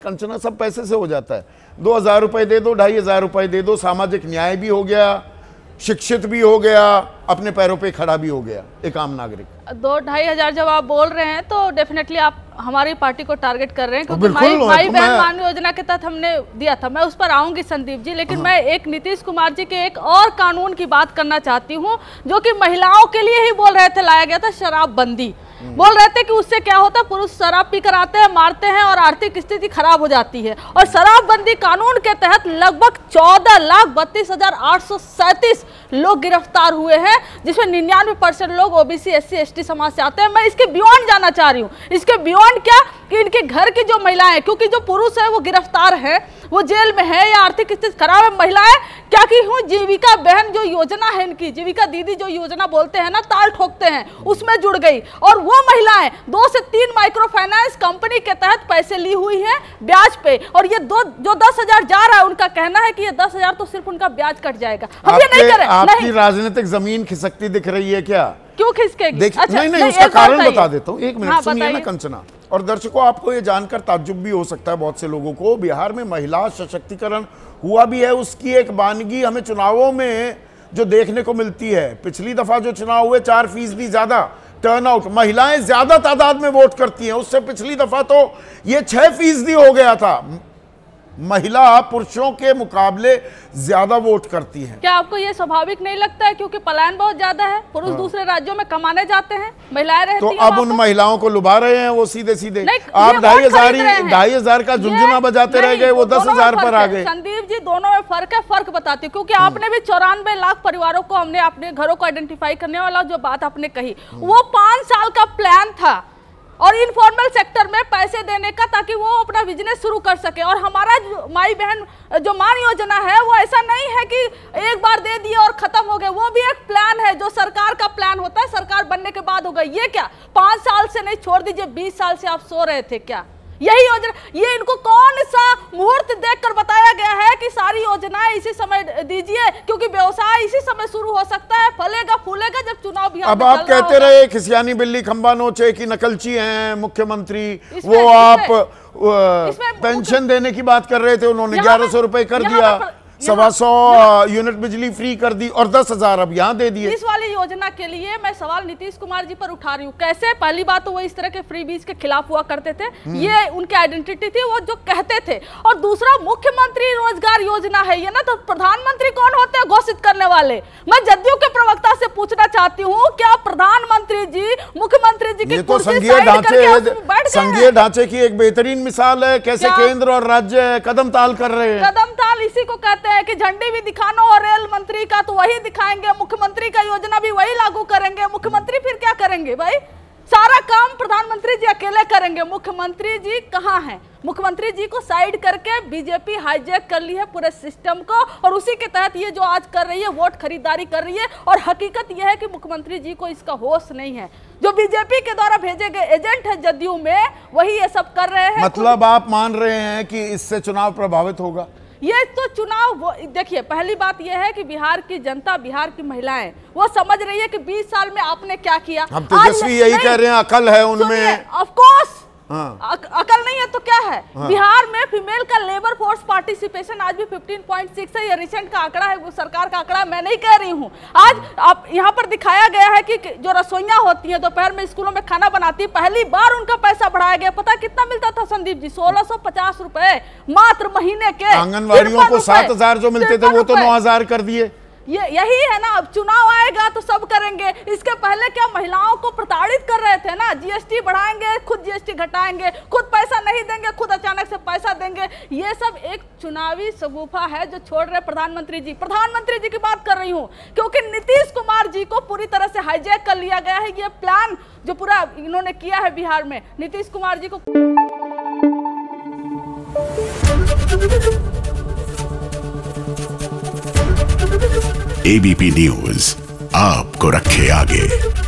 कंचना सब पैसे से हो जाता है। 2000 रुपए दे दो, 2500 रुपए दे दो, सामाजिक न्याय भी हो गया, शिक्षित भी हो गया, अपने पैरों पे खड़ा भी हो गया एक आम नागरिक। 2-2,500 जब आप बोल रहे हैं तो डेफिनेटली आप हमारी पार्टी को टारगेट कर रहे हैं, क्योंकि बिल्कुल, माई बहन मान योजना के तहत हमने दिया था। मैं उस पर आऊंगी संदीप जी, लेकिन मैं एक नीतीश कुमार जी के एक और कानून की बात करना चाहती हूँ, जो कि महिलाओं के लिए ही बोल रहे थे, लाया गया था, शराबबंदी। बोल रहे थे कि उससे क्या होता है, पुरुष शराब पीकर आते हैं, मारते हैं और आर्थिक स्थिति खराब हो जाती है। और शराबबंदी कानून के तहत लगभग 14,32,837 लोग गिरफ्तार हुए हैं, जिसमें 99% लोग ओबीसी, एससी, एसटी समाज से आते हैं। मैं इसके बियॉन्ड जाना चाह रही हूँ। इसके बियॉन्ड क्या कि इनके घर की जो महिलाएं, क्योंकि जो पुरुष है वो गिरफ्तार है, वो जेल में है या आर्थिक स्थिति खराब है, महिलाएं क्या की हूँ, जीविका बहन जो योजना है इनकी, जीविका दीदी जो योजना बोलते हैं ना, ताल ठोकते हैं, उसमें जुड़ गई। और वो महिलाएं 2 से 3 माइक्रो फाइनेंस कंपनी के तहत पैसे ली हुई है ब्याज पे, और ये जो 10,000 जा रहा है, उनका कहना है कि ये 10,000 तो सिर्फ उनका ब्याज कट जाएगा। हम ये नहीं करें। आपकी राजनीतिक जमीन खिसकती दिख रही है क्या? क्यों खिसकेगी? अच्छा, नहीं, उसका कारण बता देता हूँ, 1 मिनट सुनिए ना कंचना। और दर्शकों, आपको ये जानकर ताज्जुब भी हो सकता है बहुत से लोगों को, बिहार में महिला सशक्तिकरण हुआ भी है। उसकी एक वानगी हमें चुनावों में जो देखने को मिलती है, पिछली दफा जो चुनाव हुए 4% ज्यादा टर्नआउट, महिलाएं ज्यादा तादाद में वोट करती हैं। उससे पिछली दफा तो ये 6% हो गया था। महिला पुरुषों के मुकाबले ज्यादा वोट करती हैं। क्या आपको ये स्वाभाविक नहीं लगता है, क्योंकि पलायन बहुत ज्यादा है, पुरुष दूसरे राज्यों में कमाने जाते हैं, महिलाएं रहती तो हैं अब उन महिलाओं को लुभा रहे हैं वो सीधे सीधे। आप 2,500 का झुंझुना बजाते रह गए, वो 10,000 पर आ गए। संदीप जी, दोनों में फर्क है, फर्क बताती हूँ, क्योंकि आपने भी 94 लाख परिवारों को, हमने अपने घरों को आइडेंटिफाई करने वाला जो बात आपने कही, वो 5 साल का प्लान था, और इनफॉर्मल सेक्टर में पैसे देने का, ताकि वो अपना बिजनेस शुरू कर सके। और हमारा माई बहन जो मान योजना है, वो ऐसा नहीं है कि एक बार दे दिए और खत्म हो गए, वो भी एक प्लान है जो सरकार का प्लान होता है, सरकार बनने के बाद होगा। ये क्या 5 साल से नहीं, छोड़ दीजिए 20 साल से आप सो रहे थे क्या? यही योजना, ये इनको कौन सा मुहूर्त देखकर बताया गया है कि सारी योजनाएं इसी समय दीजिए, क्योंकि व्यवसाय इसी समय शुरू हो सकता है, फलेगा फूलेगा जब चुनाव भी। अब आप कहते रहे खिसियानी बिल्ली खंबा नोचे की नकलची हैं मुख्यमंत्री, वो आप पेंशन देने की बात कर रहे थे, उन्होंने 1100 रुपए कर दिया, 125 यूनिट बिजली फ्री कर दी, और 10,000 अब यहाँ दे दिए। इस वाली योजना के लिए मैं सवाल नीतीश कुमार जी पर उठा रही हूँ। कैसे? पहली बात तो वो इस तरह के फ्री बीज के खिलाफ हुआ करते थे, ये उनकी आइडेंटिटी थी, वो जो कहते थे। और दूसरा, मुख्यमंत्री रोजगार योजना है ये ना, तो प्रधानमंत्री कौन होते हैं घोषित करने वाले? मैं जदयू के प्रवक्ता से पूछना चाहती हूँ, क्या प्रधानमंत्री जी मुख्यमंत्री जी की संघीय ढांचे की एक बेहतरीन मिसाल है, कैसे केंद्र और राज्य कदम ताल कर रहे हैं। कदम ताल इसी को कहते हैं कि झंडी भी दिखाना हो रेल मंत्री का तो वही दिखाएंगे, मुख्यमंत्री का योजना भी वही लागू करेंगे। मुख्यमंत्री फिर क्या करेंगे भाई? सारा काम प्रधानमंत्री जी अकेले करेंगे। मुख्यमंत्री जी कहाँ हैं? मुख्यमंत्री जी को साइड करके बीजेपी हाईजैक कर ली है पूरे सिस्टम को, और उसी के तहत ये जो आज कर रही है, वोट खरीदारी कर रही है। और हकीकत यह है कि मुख्यमंत्री जी को इसका होश नहीं है। जो बीजेपी के द्वारा भेजे गए एजेंट है जदयू में, वही ये सब कर रहे हैं। मतलब आप मान रहे हैं कि इससे चुनाव प्रभावित होगा? ये तो चुनाव, देखिए, पहली बात यह है कि बिहार की जनता, बिहार की महिलाएं वो समझ रही है कि 20 साल में आपने क्या किया। हम तेजस्वी यही कह रहे हैं, अकल है उनमें। ऑफ कोर्स हाँ। अकल नहीं है तो क्या है? हाँ। बिहार में फीमेल का लेबर फोर्स पार्टिसिपेशन आज भी 15.6 है। ये रिसेंट का आंकड़ा है, वो सरकार का आंकड़ा, मैं नहीं कह रही हूँ। आज आप यहाँ पर दिखाया गया है कि जो रसोइयां होती हैं, दोपहर में स्कूलों में खाना बनाती है, पहली बार उनका पैसा बढ़ाया गया। पता कितना मिलता था संदीप जी? 1650 रुपए मात्र महीने के। आंगनबाड़ियों को 7,000 जो मिलते थे, वो तो 9,000 कर दिए। यही है ना, अब चुनाव आएगा तो सब करेंगे। इसके पहले क्या महिलाओं को प्रताड़ित कर रहे थे ना, जीएसटी बढ़ाएंगे, खुद जीएसटी घटाएंगे, खुद पैसा नहीं देंगे, खुद अचानक से पैसा देंगे। ये सब एक चुनावी शगुफा है जो छोड़ रहे प्रधानमंत्री जी। प्रधानमंत्री जी की बात कर रही हूँ, क्योंकि नीतीश कुमार जी को पूरी तरह से हाईजैक कर लिया गया है। ये प्लान जो पूरा इन्होंने किया है बिहार में, नीतीश कुमार जी को। एबीपी न्यूज आपको रखे आगे।